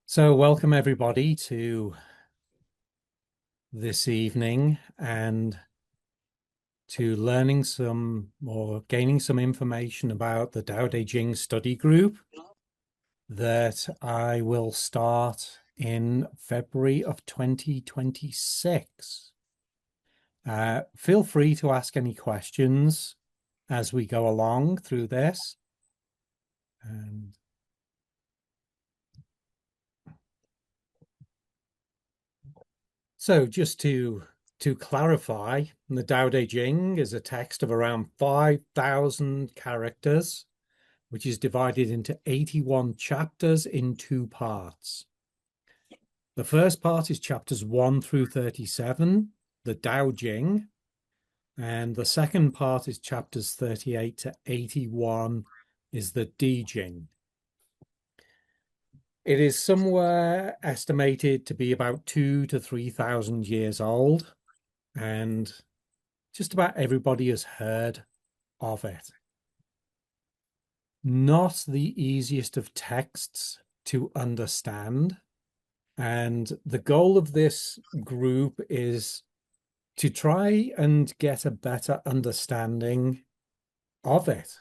So, welcome everybody to this evening and to learning some or gaining some information about the Tao Te Ching study group that I will start in February of 2026. Feel free to ask any questions as we go along through this. And so just to clarify, the Tao Te Ching is a text of around 5,000 characters, which is divided into 81 chapters in two parts. The first part is chapters 1 through 37, the Tao Jing, and the second part is chapters 38 to 81, is the Di Jing. It is somewhere estimated to be about 2 to 3,000 years old, and just about everybody has heard of it. Not the easiest of texts to understand. And the goal of this group is to try and get a better understanding of it.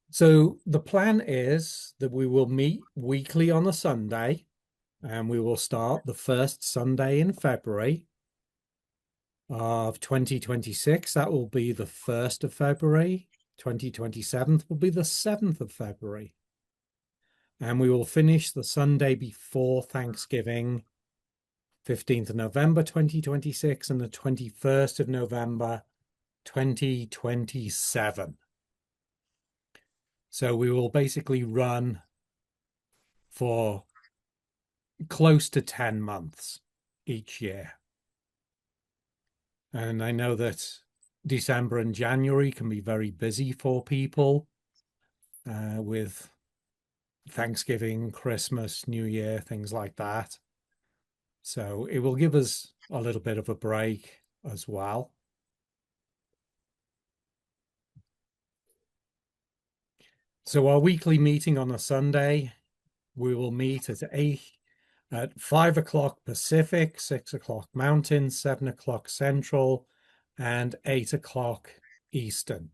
So the plan is that we will meet weekly on a Sunday, and we will start the first Sunday in February of 2026. That will be the 1st of February. 2027 will be the 7th of February. And we will finish the Sunday before Thanksgiving, 15th of November 2026, and the 21st of November 2027. So we will basically run for close to 10 months each year. And I know that December and January can be very busy for people with Thanksgiving, Christmas, New Year, things like that. So it will give us a little bit of a break as well. So our weekly meeting on a Sunday, we will meet at 5 o'clock Pacific, 6 o'clock Mountain, 7 o'clock Central, and 8 o'clock Eastern.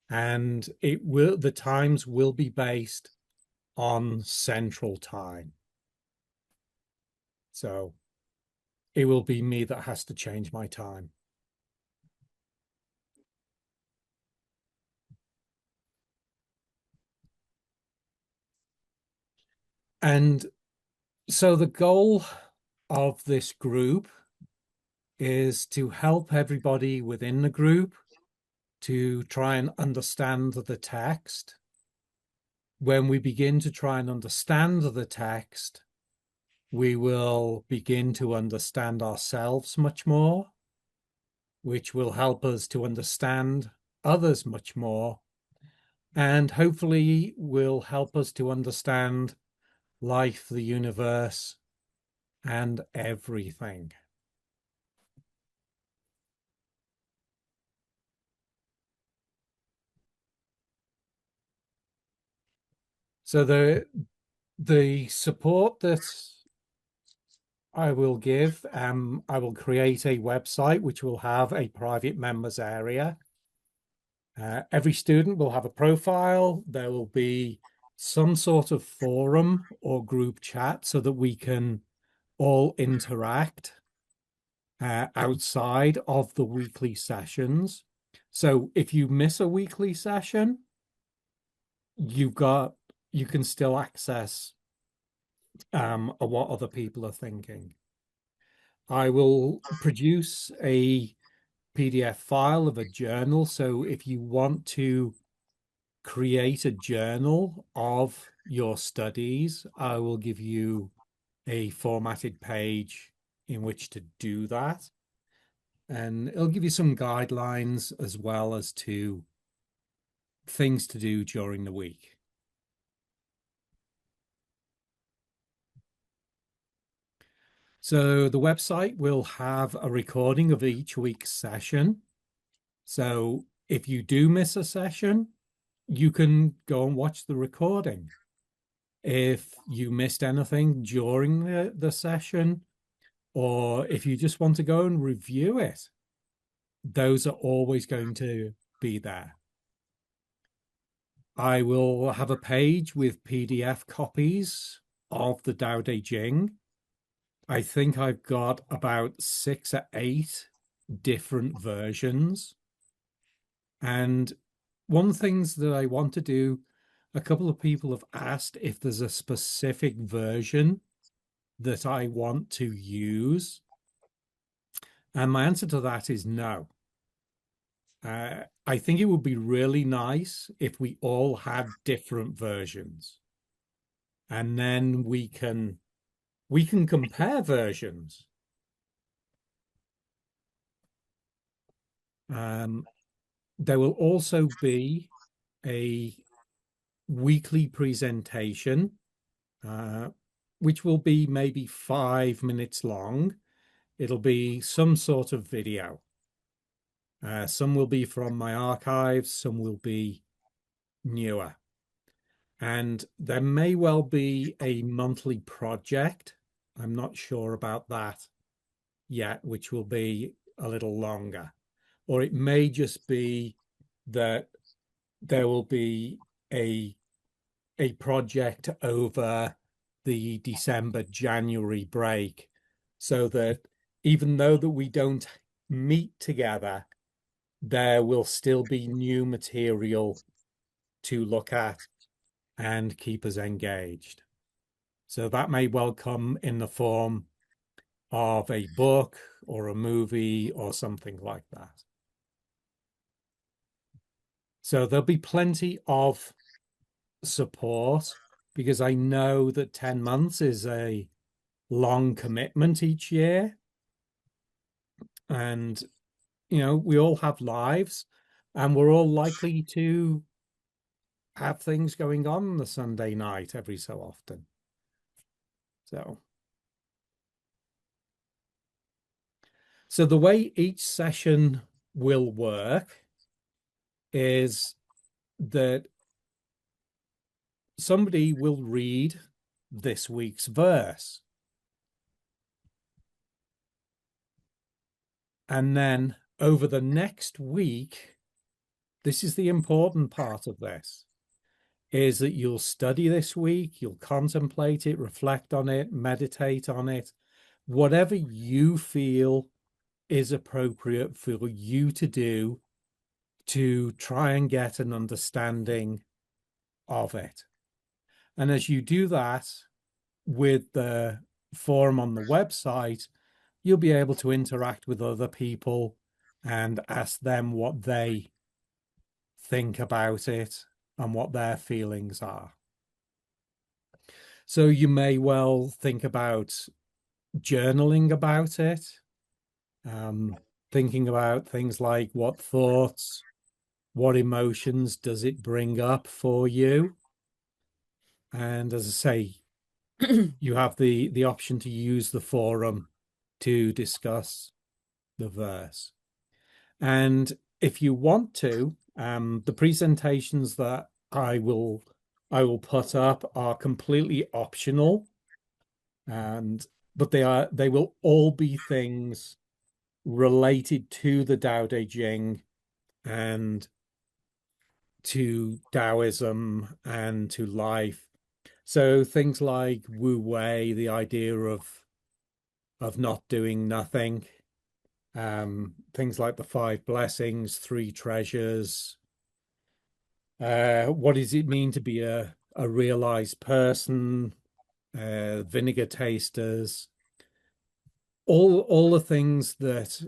And the times will be based on Central Time. So it will be me that has to change my time. And so the goal of this group is to help everybody within the group to try and understand the text. When we begin to try and understand the text, we will begin to understand ourselves much more, which will help us to understand others much more, and hopefully will help us to understand life, the universe, and everything. So the support that I will give, I will create a website which will have a private members area. Every student will have a profile. There will be some sort of forum or group chat so that we can all interact outside of the weekly sessions. So if you miss a weekly session, you can still access what other people are thinking. I will produce a PDF file of a journal. So if you want to create a journal of your studies, I will give you a formatted page in which to do that. And it'll give you some guidelines as well as to things to do during the week. So the website will have a recording of each week's session. So if you do miss a session, you can go and watch the recording. If you missed anything during the session, or if you just want to go and review it, those are always going to be there. I will have a page with PDF copies of the Tao Te Ching. I think I've got about 6 or 8 different versions. And one of the things that I want to do, a couple of people have asked if there's a specific version that I want to use. And my answer to that is no. I think it would be really nice if we all had different versions, and then we can compare versions. Um, there will also be a weekly presentation, uh, which will be maybe 5 minutes long. It'll be some sort of video. Some will be from my archives, some will be newer. And there may well be a monthly project. I'm not sure about that yet, which will be a little longer. Or it may just be that there will be a project over the December, January break, so that even though that we don't meet together, there will still be new material to look at and keep us engaged. So that may well come in the form of a book or a movie or something like that. So there'll be plenty of support, because I know that 10 months is a long commitment each year. And, we all have lives, and we're all likely to have things going on the Sunday night every so often. So the way each session will work is that somebody will read this week's verse. And then over the next week, this is the important part of this, is that you'll study this week, you'll contemplate it, reflect on it, meditate on it, whatever you feel is appropriate for you to do to try and get an understanding of it. And as you do that with the forum on the website, you'll be able to interact with other people and ask them what they think about it and what their feelings are. So you may well think about journaling about it, thinking about things like what thoughts, what emotions does it bring up for you? And as I say, you have the option to use the forum to discuss the verse. And if you want to, the presentations that I will put up are completely optional, and but they will all be things related to the Tao Te Ching and to Taoism and to life. So things like Wu Wei, the idea of not doing nothing, things like the 5 blessings, 3 treasures. What does it mean to be a realized person? Vinegar tasters, all the things that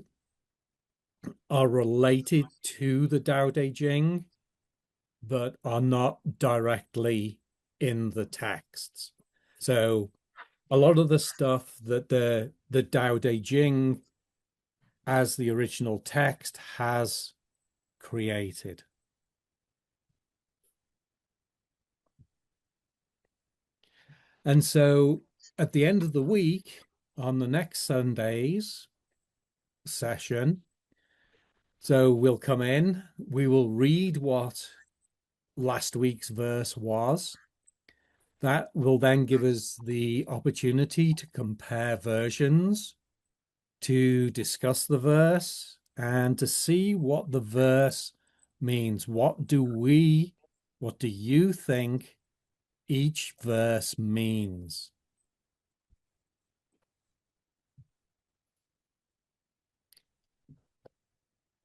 are related to the Tao Te Ching, but are not directly in the texts. So a lot of the stuff that the Tao Te Ching as the original text has created. And so at the end of the week, on the next Sunday's session, so we'll come in, we will read what last week's verse was. That will then give us the opportunity to compare versions, to discuss the verse, and to see what the verse means. What do you think each verse means?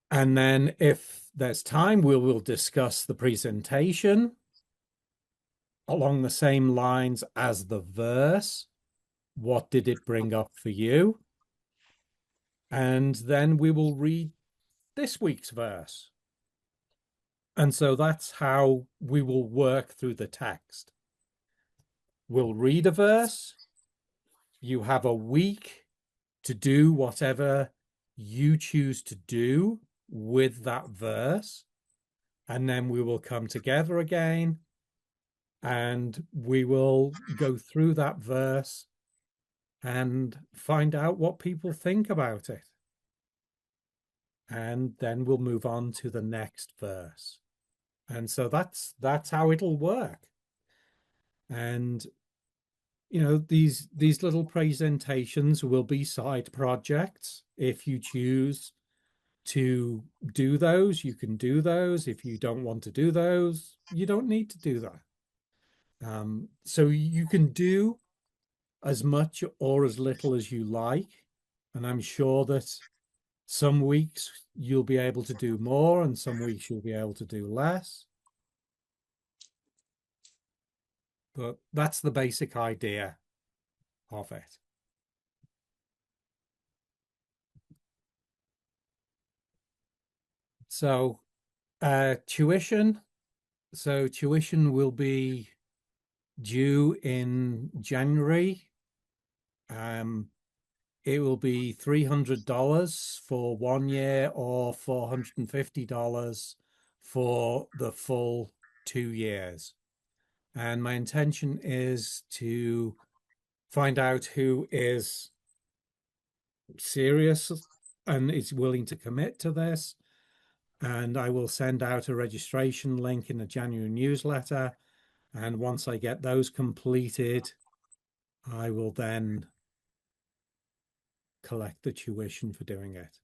And then if there's time, we will discuss the presentation along the same lines as the verse. What did it bring up for you? And then we will read this week's verse. And so that's how we will work through the text. We'll read a verse. You have a week to do whatever you choose to do with that verse. And then we will come together again and we will go through that verse and find out what people think about it. And then we'll move on to the next verse. And so that's how it'll work. And these little presentations will be side projects. If you choose to do those, you can do those. If you don't want to do those, you don't need to do that. So you can do as much or as little as you like. And I'm sure that some weeks you'll be able to do more and some weeks you'll be able to do less. But that's the basic idea of it. So tuition. So tuition will be due in January. It will be $300 for 1 year or $450 for the full 2 years. And my intention is to find out who is serious and is willing to commit to this. And I will send out a registration link in the January newsletter. And once I get those completed, I will then collect the tuition for doing it.